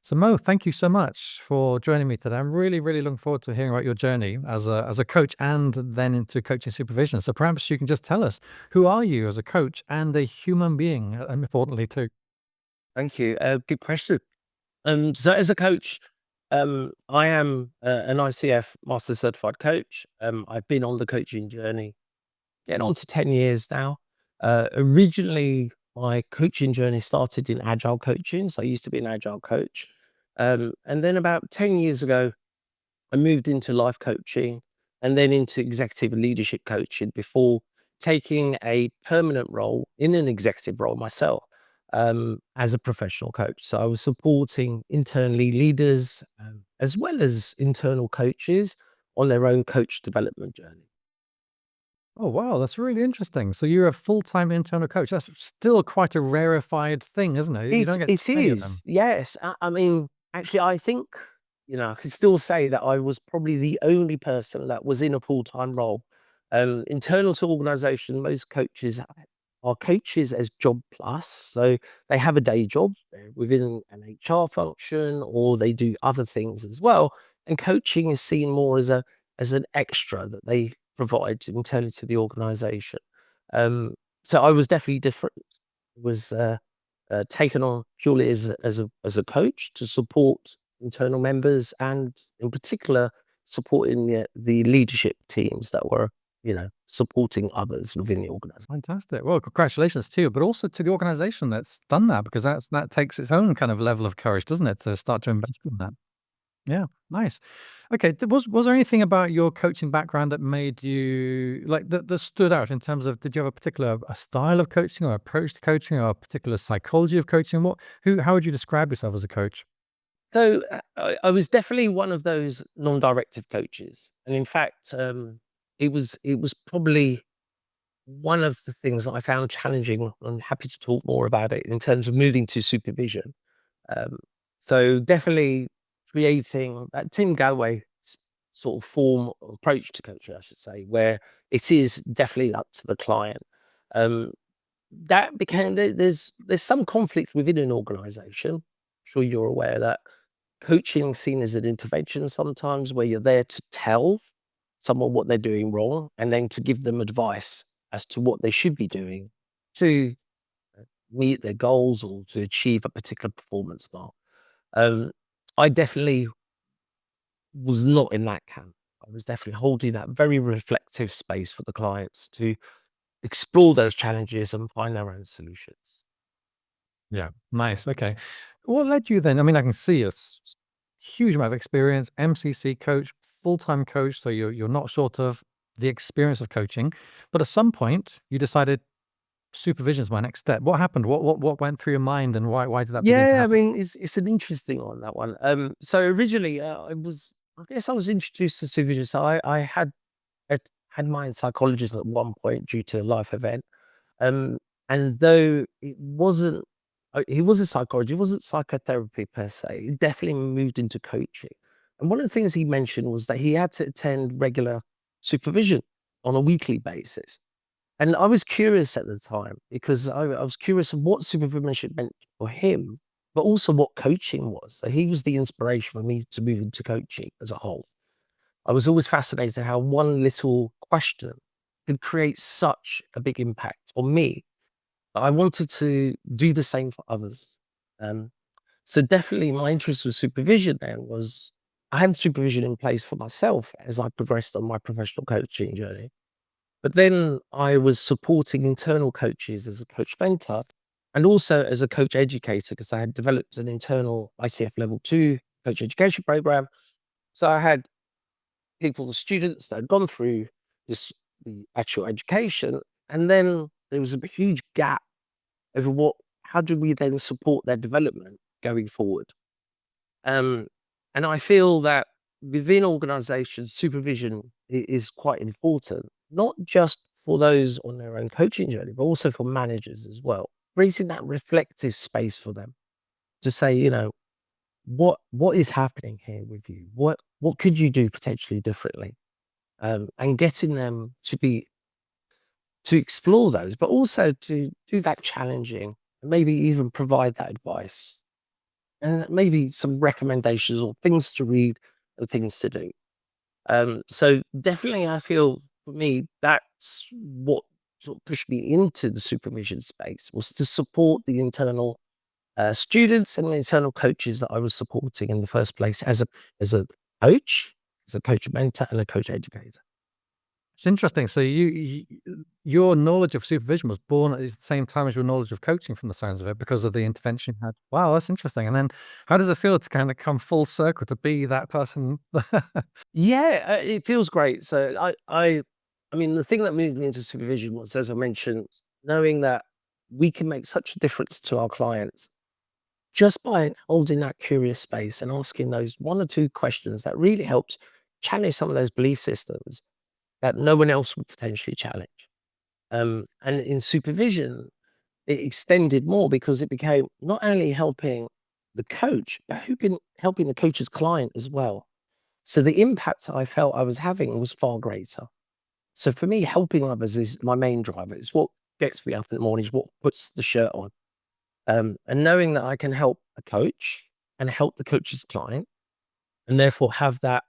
So Mo, thank you so much for joining me today. I'm really, really looking forward to hearing about your journey as a coach and then into coaching supervision. So perhaps you can just tell us, who are you as a coach and a human being, and importantly too. Thank you. Good question. So as a coach, I am an ICF Master Certified Coach. I've been on the coaching journey, getting on to 10 years now. Originally, my coaching journey started in Agile coaching. So I used to be an Agile coach. And then about 10 years ago, I moved into life coaching and then into executive leadership coaching before taking a permanent role in an executive role myself as a professional coach. So I was supporting internally leaders as well as internal coaches on their own coach development journey. Oh wow, that's really interesting. So you're a full-time internal coach. That's still quite a rarefied thing, isn't it? You don't get too It many of is, them. yes. I mean, actually, I think I can still say that I was probably the only person that was in a full time role. Internal to organisation, most coaches are coaches as job plus, so they have a day job within an HR function, or they do other things as well. And coaching is seen more as an extra that they provide internally to the organisation. Um, so I was definitely different. Was taken on purely as a coach to support internal members and in particular supporting the leadership teams that were supporting others within the organization. Fantastic. Well, congratulations to you, but also to the organization that's done that, because that takes its own kind of level of courage, doesn't it, to start to invest in that. Yeah, nice. Okay, was there anything about your coaching background that made you like that stood out in terms of, did you have a particular a style of coaching or approach to coaching or a particular psychology of coaching? How would you describe yourself as a coach? So I was definitely one of those non-directive coaches, and in fact, it was probably one of the things that I found challenging. I'm happy to talk more about it in terms of moving to supervision. Um, so definitely creating that Tim Galway sort of form or approach to coaching, I should say, where it is definitely up to the client. Um, that became there's some conflict within an organization. Sure, you're aware that coaching is seen as an intervention sometimes, where you're there to tell someone what they're doing wrong and then to give them advice as to what they should be doing to meet their goals or to achieve a particular performance mark. Um, I definitely was not in that camp. I was definitely holding that very reflective space for the clients to explore those challenges and find their own solutions. Yeah, nice. Okay, what led you then? I mean, I can see a huge amount of experience, MCC coach, full-time coach, so you're not short of the experience of coaching, but at some point you decided supervision is my next step. What happened? What went through your mind, and why did that begin to Yeah, I happen? mean, it's an interesting one, that one. So originally, I guess I was introduced to supervision. So I had my psychologist at one point due to a life event. Um, and though he was a psychologist, it wasn't psychotherapy per se. He definitely moved into coaching. And one of the things he mentioned was that he had to attend regular supervision on a weekly basis. And I was curious at the time because I was curious of what supervision meant for him, but also what coaching was. So he was the inspiration for me to move into coaching as a whole. I was always fascinated how one little question could create such a big impact on me. I wanted to do the same for others. Um, so definitely my interest with supervision then was I had supervision in place for myself as I progressed on my professional coaching journey. But then I was supporting internal coaches as a coach mentor and also as a coach educator because I had developed an internal ICF level 2 coach education program. So I had people, the students that had gone through this, the actual education, and then there was a huge gap over how do we then support their development going forward. Um, and I feel that within organizations, supervision is quite important, not just for those on their own coaching journey, but also for managers as well. Creating that reflective space for them to say, what is happening here with you? What could you do potentially differently? And getting them to explore those, but also to do that challenging and maybe even provide that advice. and maybe some recommendations or things to read and things to do. So definitely, I feel for me that's what sort of pushed me into the supervision space, was to support the internal students and the internal coaches that I was supporting in the first place as a coach, as a coach mentor, and a coach educator. It's interesting. So your knowledge of supervision was born at the same time as your knowledge of coaching from the sounds of it because of the intervention you had. Wow, that's interesting. And then how does it feel to kind of come full circle to be that person? Yeah, it feels great. So I mean, the thing that moved me into supervision was, as I mentioned, knowing that we can make such a difference to our clients just by holding that curious space and asking those one or two questions that really helped challenge some of those belief systems that no one else would potentially challenge. And in supervision, it extended more because it became not only helping the coach, but helping the coach's client as well. So the impact I felt I was having was far greater. So for me, helping others is my main driver. It's what gets me up in the morning, is what puts the shirt on. And knowing that I can help a coach and help the coach's client, and therefore have that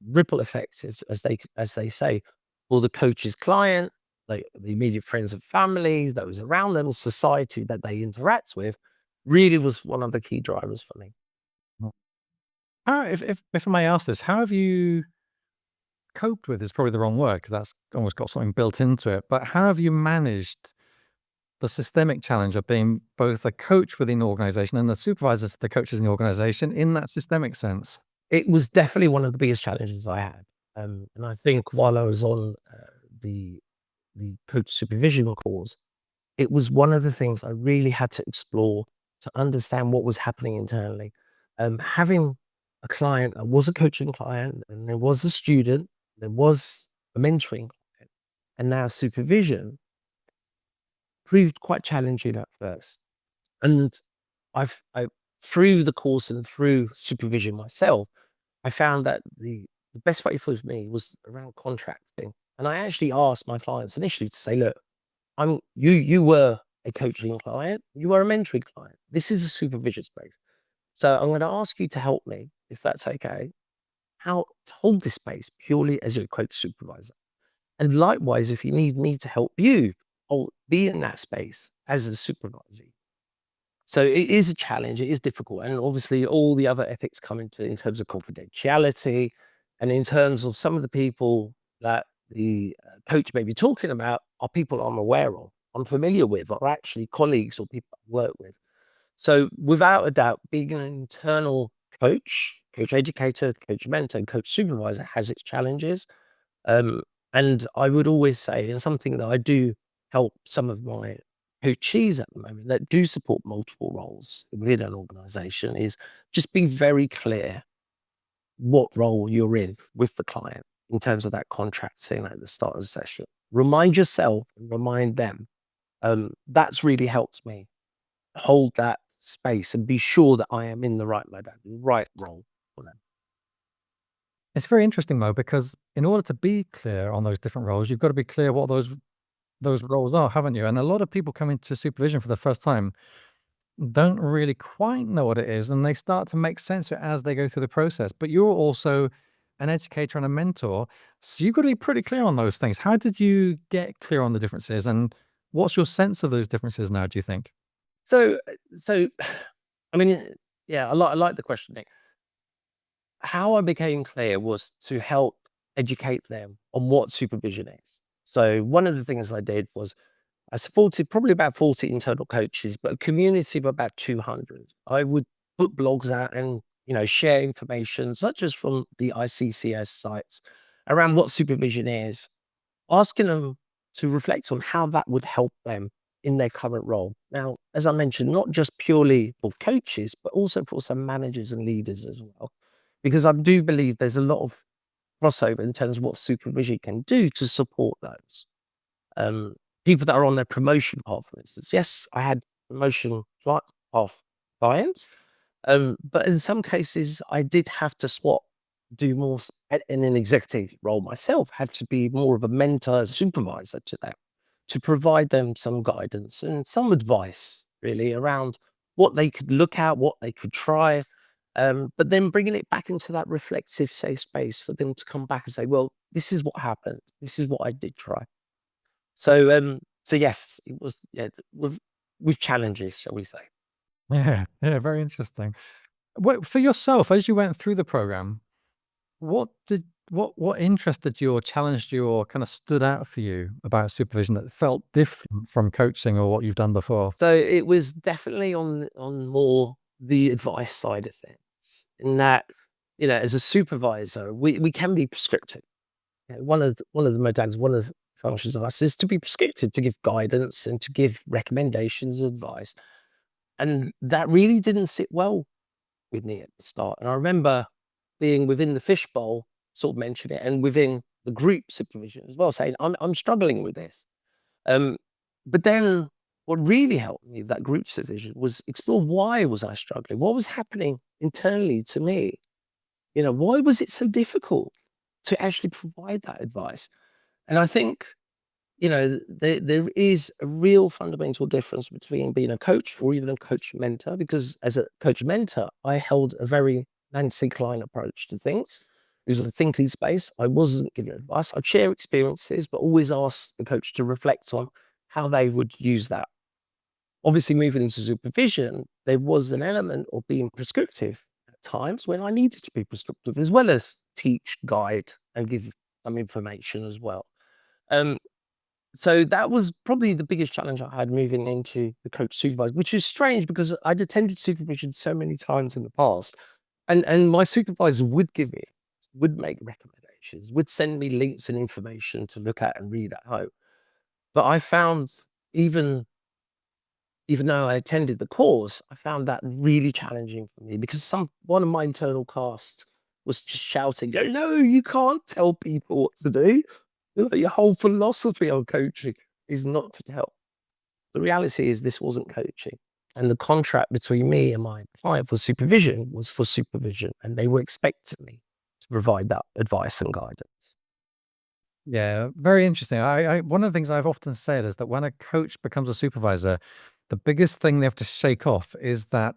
ripple effect, as they say, for the coach's client, like the immediate friends and family, those around them, society that they interact with, really was one of the key drivers for me. How, if I may ask this, how have you coped with is probably the wrong word because that's almost got something built into it. But how have you managed the systemic challenge of being both a coach within the organization and the supervisor to the coaches in the organization in that systemic sense? It was definitely one of the biggest challenges I had. And I think while I was on the coach supervision course, it was one of the things I really had to explore to understand what was happening internally. Having a client, I was a coaching client, and there was a student, there was a mentoring client, and now supervision proved quite challenging at first. And I through the course and through supervision myself, I found that the best way for me was around contracting. And I actually asked my clients initially to say, look, you were a coaching client, you are a mentoring client. This is a supervision space. So I'm going to ask you to help me, if that's okay, how to hold this space purely as your coach supervisor. And likewise, if you need me to help you, I'll be in that space as a supervisor. So it is a challenge, it is difficult. And obviously all the other ethics come into in terms of confidentiality and in terms of some of the people that the coach may be talking about are people I'm aware of, I'm familiar with, or actually colleagues or people I work with. So without a doubt, being an internal coach, coach educator, coach mentor, and coach supervisor has its challenges. Um, and I would always say, and something that I do help some of my coachees at the moment that do support multiple roles within an organization, is just be very clear what role you're in with the client in terms of that contract scene at the start of the session. Remind yourself and remind them. That's really helped me hold that space and be sure that I am in the right mode, the right role for them. It's very interesting though, because in order to be clear on those different roles, you've got to be clear what those roles are, haven't you? And a lot of people come into supervision for the first time don't really quite know what it is, and they start to make sense of it as they go through the process. But you're also an educator and a mentor, so you've got to be pretty clear on those things. How did you get clear on the differences, and what's your sense of those differences now, do you think? So, I mean, yeah, I like the question, Nick. How I became clear was to help educate them on what supervision is. So one of the things I did was I supported probably about 40 internal coaches, but a community of about 200. I would put blogs out and, share information such as from the ICCS sites around what supervision is, asking them to reflect on how that would help them in their current role. Now, as I mentioned, not just purely for coaches, but also for some managers and leaders as well, because I do believe there's a lot of crossover in terms of what supervision can do to support those. Um, People that are on their promotion path, for instance. Yes, I had path clients, but in some cases, I did have to swap, do more in an executive role myself, had to be more of a mentor, supervisor to them, to provide them some guidance and some advice really around. what they could look at, what they could try. But then bringing it back into that reflective safe space for them to come back and say, well, this is what happened. This is what I did try. So yes, it was, yeah, with challenges, shall we say. Yeah, yeah, very interesting. For yourself, as you went through the program, what did what interested you or challenged you or kind of stood out for you about supervision that felt different from coaching or what you've done before? So it was definitely on more the advice side of things. In that, as a supervisor, we can be prescriptive. One of the modalities, one of the functions of us is to be prescriptive, to give guidance and to give recommendations, advice. And that really didn't sit well with me at the start. And I remember being within the fishbowl, sort of mentioned it, and within the group supervision as well, saying, I'm struggling with this. Um, but then what really helped me with that group supervision was explore, why was I struggling? What was happening internally to me? Why was it so difficult to actually provide that advice? And I think, there is a real fundamental difference between being a coach or even a coach mentor, because as a coach mentor, I held a very Nancy Klein approach to things. It was a thinking space. I wasn't giving advice. I'd share experiences, but always ask the coach to reflect on how they would use that. Obviously, moving into supervision, there was an element of being prescriptive at times when I needed to be prescriptive, as well as teach, guide, and give some information as well. Um, so that was probably the biggest challenge I had moving into the coach supervisor, which is strange because I'd attended supervision so many times in the past. And my supervisor would make recommendations, would send me links and information to look at and read at home. But I found, even even though I attended the course, I found that really challenging for me, because one of my internal casts was just shouting, no, you can't tell people what to do. Your whole philosophy on coaching is not to tell. The reality is this wasn't coaching. And the contract between me and my client for supervision was for supervision. And they were expecting me to provide that advice and guidance. Yeah, very interesting. I one of the things I've often said is that when a coach becomes a supervisor, the biggest thing they have to shake off is that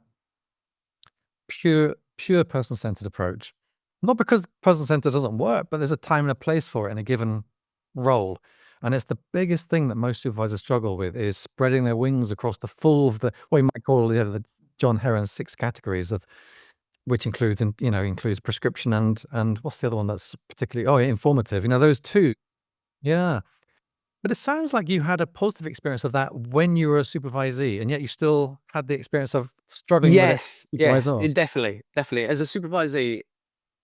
pure person-centered approach. Not because person-centered doesn't work, but there's a time and a place for it in a given role. And it's the biggest thing that most supervisors struggle with, is spreading their wings across the full of what you might call the John Heron's 6 categories of, which includes prescription and what's the other one that's particularly, informative. Those two. Yeah. But it sounds like you had a positive experience of that when you were a supervisee, and yet you still had the experience of struggling with it Yes, supervisor. it definitely. As a supervisor,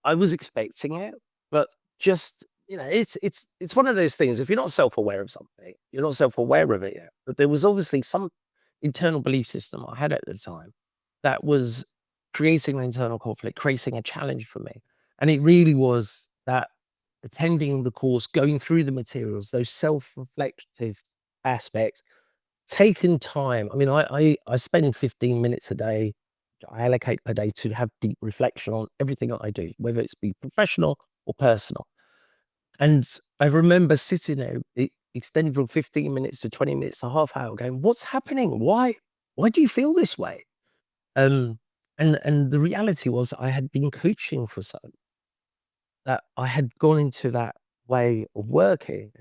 I was expecting it, but just, it's one of those things. If you're not self-aware of something, you're not self-aware of it yet. But there was obviously some internal belief system I had at the time that was creating an internal conflict, creating a challenge for me. And it really was that attending the course, going through the materials, those self-reflective aspects, taking time. I mean, I spend 15 minutes a day, I allocate per day, to have deep reflection on everything that I do, whether it's be professional or personal. And I remember sitting there, extended from 15 minutes to 20 minutes, a half hour, going, what's happening? Why do you feel this way? Um, and the reality was, I had been coaching for so that I had gone into that way of working,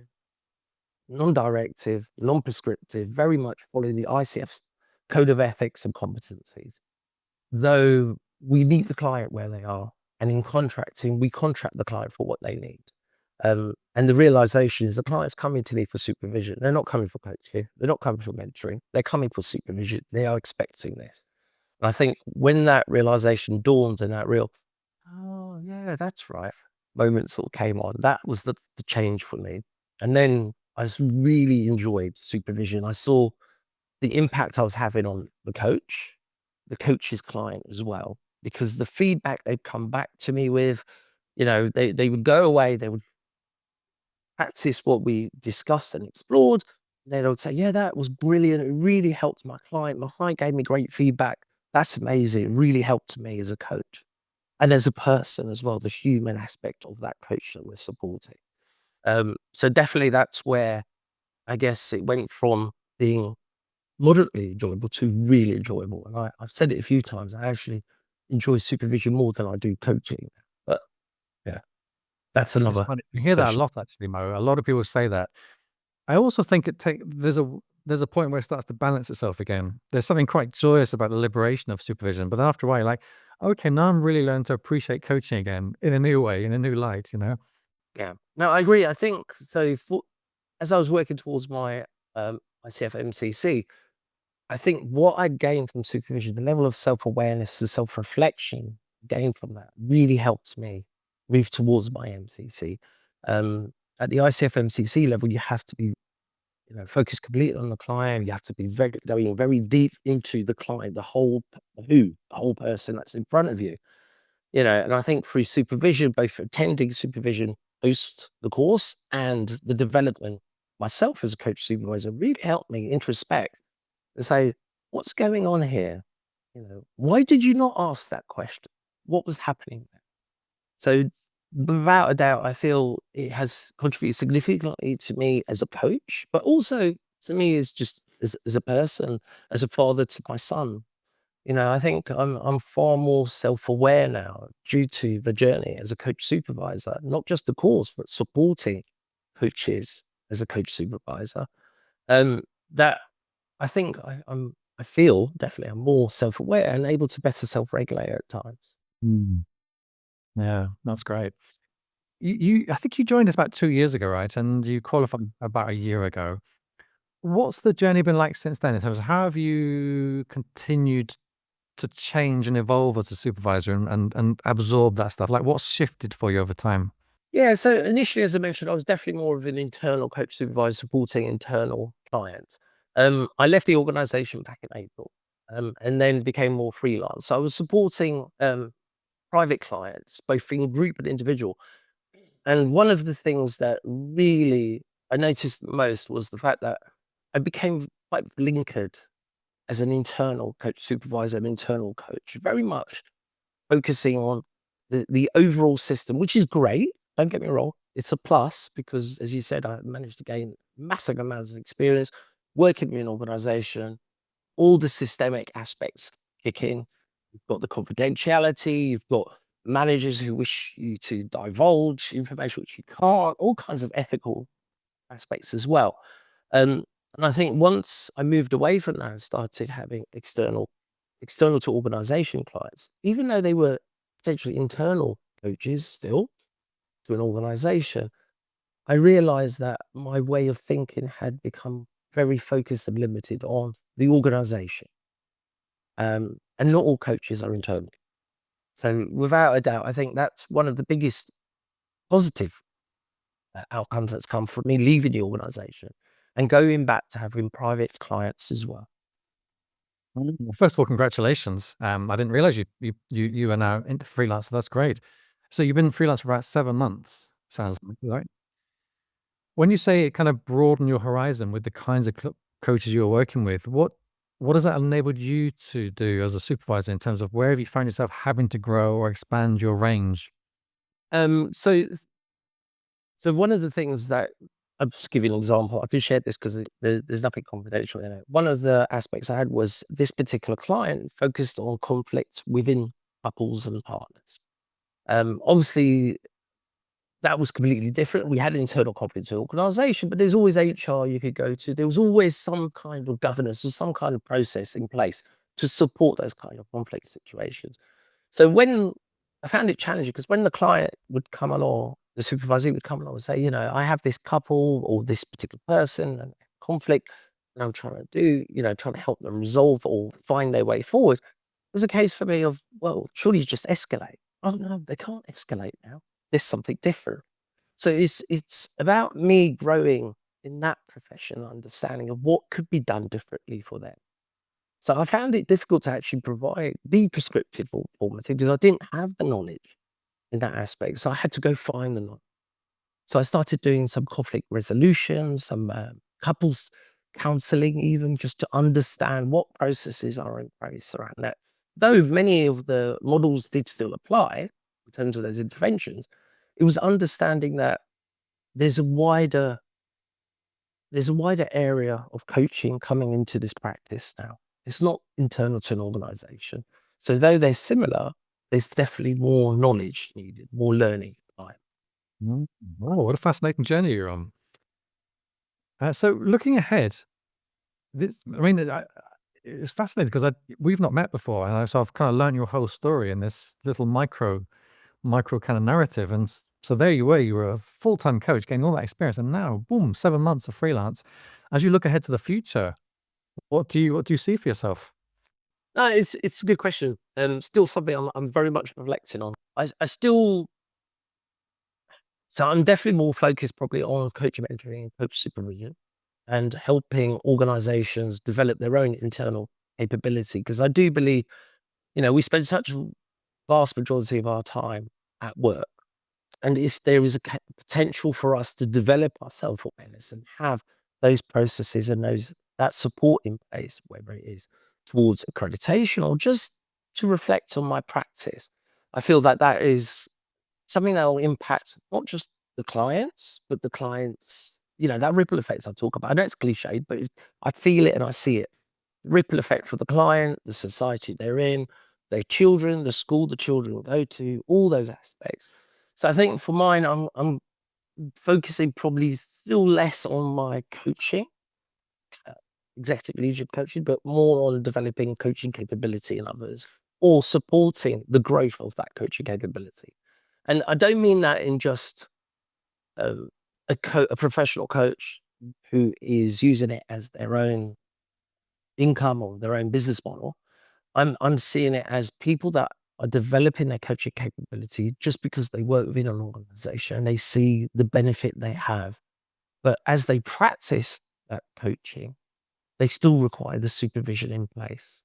non-directive, non-prescriptive, very much following the ICF's code of ethics and competencies. Though we meet the client where they are, and in contracting, we contract the client for what they need. And the realization is the client's coming to me for supervision. They're not coming for coaching. They're not coming for mentoring. They're coming for supervision. They are expecting this. And I think when that realization dawned, and that real, oh yeah, that's right, moment sort of came on, that was the change for me. And then I just really enjoyed supervision. I saw the impact I was having on the coach's client as well, because the feedback they'd come back to me with, they would go away, they would practice what we discussed and explored. Then they would say, yeah, that was brilliant. It really helped my client. My client gave me great feedback. That's amazing. It really helped me as a coach and as a person as well, the human aspect of that coach that we're supporting. So definitely that's where I guess it went from being moderately enjoyable to really enjoyable. And I've said it a few times. I actually enjoy supervision more than I do coaching. But yeah, that's It's another funny. You hear that a session. lot actually, Mo. A lot of people say that. I also think there's a point where it starts to balance itself again. There's something quite joyous about the liberation of supervision, but then after a while, you're like, okay, now I'm really learning to appreciate coaching again in a new way, in a new light, you know? Yeah. No, I agree. I think so. As I was working towards my ICF MCC, I think what I gained from supervision, the level of self awareness and self reflection gained from that, really helped me move towards my MCC. At the ICF MCC level, you have to be, focused completely on the client. You have to be going very deep into the client, the whole person that's in front of you. And I think through supervision, both attending supervision post the course and the development myself as a coach supervisor really helped me introspect and say, what's going on here? Why did you not ask that question? What was happening there? So without a doubt, I feel it has contributed significantly to me as a coach, but also to me as just as a person, as a father to my son. I think I'm far more self-aware now due to the journey as a coach supervisor, not just the course, but supporting coaches as a coach supervisor. Um, that I think I feel definitely I'm more self-aware and able to better self-regulate at times. Mm. Yeah, that's great. I think you joined us about 2 years ago, right? And you qualified about a year ago. What's the journey been like since then in terms of how have you continued to change and evolve as a supervisor and absorb that stuff? Like what's shifted for you over time? Yeah, so initially, as I mentioned, I was definitely more of an internal coach supervisor supporting internal clients. I left the organization back in April, and then became more freelance. So I was supporting private clients, both in group and individual. And one of the things that really I noticed the most was the fact that I became quite blinkered as an internal coach supervisor, an internal coach, very much focusing on the overall system, which is great. Don't get me wrong. It's a plus because, as you said, I managed to gain massive amounts of experience working in an organization. All the systemic aspects kick in. You've got the confidentiality. You've got managers who wish you to divulge information which you can't. All kinds of ethical aspects as well. Um, and I think once I moved away from that and started having external to organization clients, even though they were potentially internal coaches still to an organization, I realized that my way of thinking had become very focused and limited on the organization. And not all coaches are internal. So without a doubt, I think that's one of the biggest positive outcomes that's come from me leaving the organization and going back to having private clients as well. Well, first of all, congratulations. I didn't realize you are now into freelance. So that's great. So you've been freelance for about 7 months. Sounds like, right? When you say it kind of broaden your horizon with the kinds of coaches you're working with, what has that enabled you to do as a supervisor in terms of where have you found yourself having to grow or expand your range? Um, so, so one of the things that I'll just give you an example. I can share this because there's nothing confidential in it. One of the aspects I had was this particular client focused on conflict within couples and partners. Obviously, that was completely different. We had an internal conflict organization, but there's always HR you could go to. There was always some kind of governance or some kind of process in place to support those kind of conflict situations. So when I found it challenging, because when the client would come along, the supervisor would come along and say, I have this couple or this particular person and conflict, and I'm trying to trying to help them resolve or find their way forward. There's a case for me of, well, surely you just escalate. Oh no, they can't escalate now. There's something different. So it's about me growing in that professional understanding of what could be done differently for them. So I found it difficult to actually be prescriptive or formative because I didn't have the knowledge in that aspect. So I had to go find the knowledge. So I started doing some conflict resolution, some couples counseling, even just to understand what processes are in place around that. Though many of the models did still apply in terms of those interventions, it was understanding that there's a wider there's a wider area of coaching coming into this practice now. It's not internal to an organization. So though they're similar, there's definitely more knowledge needed, more learning time. Mm. Oh, what a fascinating journey you're on. So looking ahead, I mean, it's fascinating because we've not met before, and so I've kind of learned your whole story in this little micro kind of narrative. And so there you were a full-time coach, getting all that experience, and now, boom, 7 months of freelance. As you look ahead to the future, what do you see for yourself? No, it's a good question. Still something I'm very much reflecting on. I still so I'm definitely more focused probably on coach mentoring and coach supervision and helping organizations develop their own internal capability. Because I do believe, we spend such a vast majority of our time at work. And if there is a potential for us to develop our self-awareness and have those processes and that support in place, whether it is towards accreditation or just to reflect on my practice, I feel that that is something that will impact not just the clients, but the clients, that ripple effects I talk about. I know it's cliched, but I feel it and I see it. Ripple effect for the client, the society they're in, their children, the school the children will go to, all those aspects. So I think for mine, I'm focusing probably still less on my coaching, uh, executive leadership coaching, but more on developing coaching capability in others or supporting the growth of that coaching capability. And I don't mean that in just um, a professional coach who is using it as their own income or their own business model. I'm seeing it as people that are developing their coaching capability just because they work within an organization and they see the benefit they have. But as they practice that coaching, they still require the supervision in place.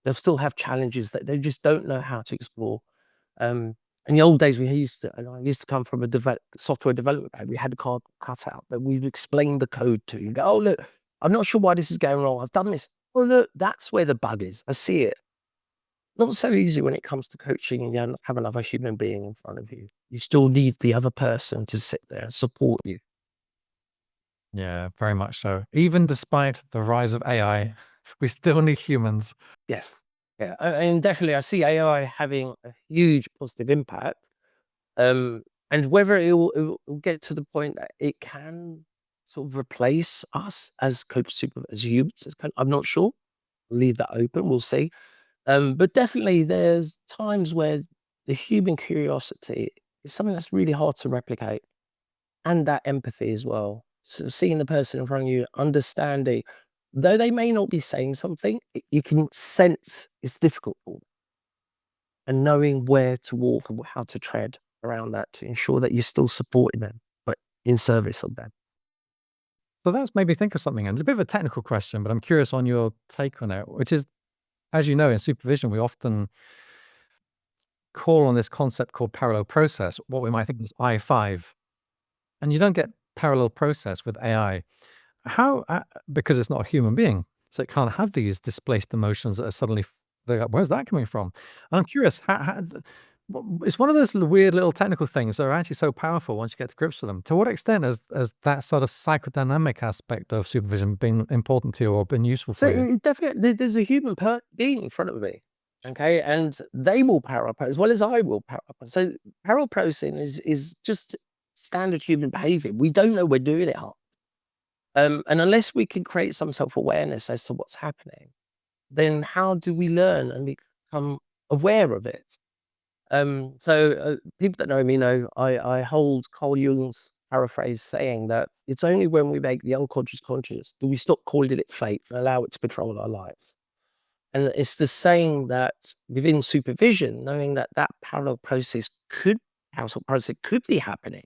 They'll still have challenges that they just don't know how to explore. In the old days, and I used to come from a software development background. We had a card cut out that we've explained the code to. You go, oh, look, I'm not sure why this is going wrong. I've done this. Oh, look, that's where the bug is. I see it. Not so easy when it comes to coaching and you don't have another human being in front of you. You still need the other person to sit there and support you. Yeah, very much so. Even despite the rise of AI, we still need humans. Yes. Yeah. And definitely, I see AI having a huge positive impact. Um, and whether it will get to the point that it can sort of replace us as as humans, I'm not sure. Leave that open. We'll see. But definitely, there's times where the human curiosity is something that's really hard to replicate, and that empathy as well. So seeing the person in front of you, understanding, though they may not be saying something, you can sense it's difficult for them, and knowing where to walk and how to tread around that to ensure that you're still supporting them, but in service of them. So that's made me think of something, and it's a bit of a technical question, but I'm curious on your take on it, which is, as you know, in supervision, we often call on this concept called parallel process, what we might think is I5, and you don't get parallel process with AI. How, because it's not a human being, so it can't have these displaced emotions that are suddenly, they're like, where's that coming from? And I'm curious, it's one of those weird little technical things that are actually so powerful once you get to grips with them. To what extent has that sort of psychodynamic aspect of supervision been important to you or been useful So for you? definitely, there's a human being in front of me, okay, and they will parallel process as well as I will parallel process. So parallel processing is just standard human behavior. We don't know we're doing it. And unless we can create some self-awareness as to what's happening, then how do we learn and become aware of it? People that know me know I hold Carl Jung's paraphrase saying that it's only when we make the unconscious conscious do we stop calling it fate and allow it to control our lives. And it's the saying that within supervision, knowing that that parallel process household process could be happening,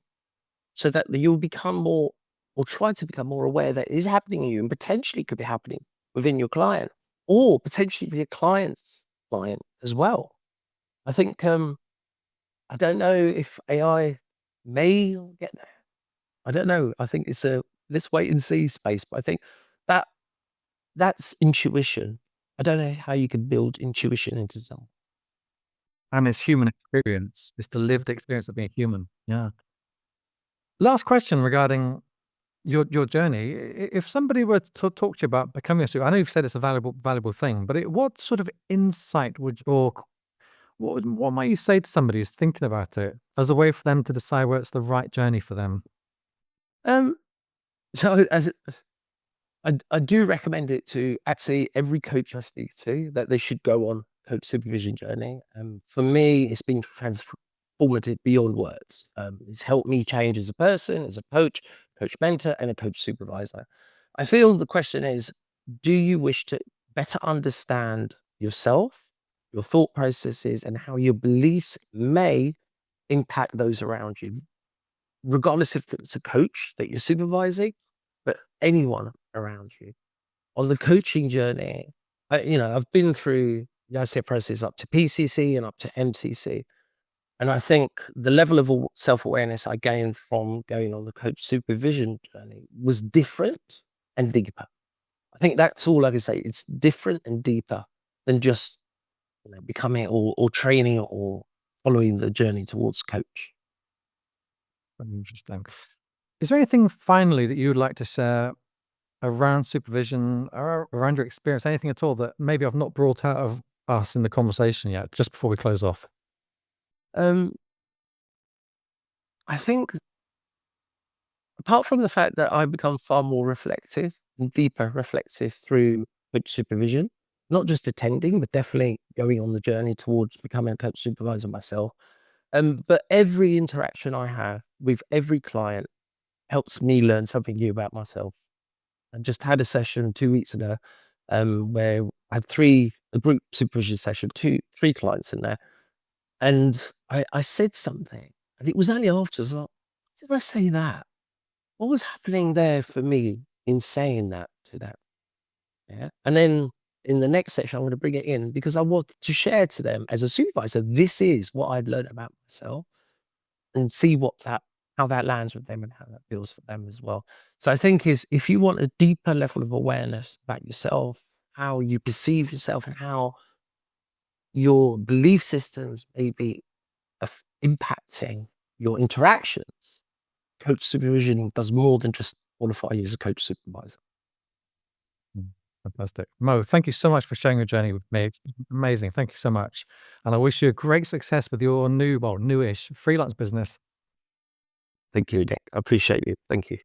so that you'll become more or try to become more aware that it is happening in you and potentially could be happening within your client or potentially with your client's client as well. I think I don't know if AI may get there. I don't know. I think it's a let's wait and see space. But I think that that's intuition. I don't know how you can build intuition into something. And it's human experience. It's the lived experience of being human. Yeah. Last question regarding your journey, if somebody were to talk to you about becoming a super, I know you've said it's a valuable thing, but what sort of insight would, or what might you say to somebody who's thinking about it as a way for them to decide whether it's the right journey for them? Um, so I do recommend it to absolutely every coach I speak to, that they should go on coach supervision journey. For me, it's been transformative beyond words. It's helped me change as a person, as a coach mentor, and a coach supervisor. I feel the question is, do you wish to better understand yourself, your thought processes, and how your beliefs may impact those around you, regardless if it's a coach that you're supervising, but anyone around you? On the coaching journey, I've been through the ICF process up to PCC and up to MCC. And I think the level of self-awareness I gained from going on the coach supervision journey was different and deeper. I think that's all I can say. It's different and deeper than just becoming or training or following the journey towards coach. Very interesting. Is there anything finally that you would like to share around supervision or around your experience, anything at all that maybe I've not brought out of us in the conversation yet, just before we close off? Um, I think apart from the fact that I become far more reflective and deeper reflective through coach supervision, not just attending, but definitely going on the journey towards becoming a coach supervisor myself. But every interaction I have with every client helps me learn something new about myself. I just had a session 2 weeks ago, where I had a group supervision session, three clients in there. And I said something, and it was only after, I was like, did I say that? What was happening there for me in saying that to them? Yeah. And then in the next section, I'm going to bring it in because I want to share to them as a supervisor, this is what I'd learned about myself, and see how that lands with them and how that feels for them as well. So I think is if you want a deeper level of awareness about yourself, how you perceive yourself and how your belief systems may be impacting your interactions, coach supervision does more than just qualify you as a coach supervisor. Mm, fantastic. Mo, thank you so much for sharing your journey with me. It's amazing. Thank you so much. And I wish you great success with your newish freelance business. Thank you, Nick. I appreciate you. Thank you.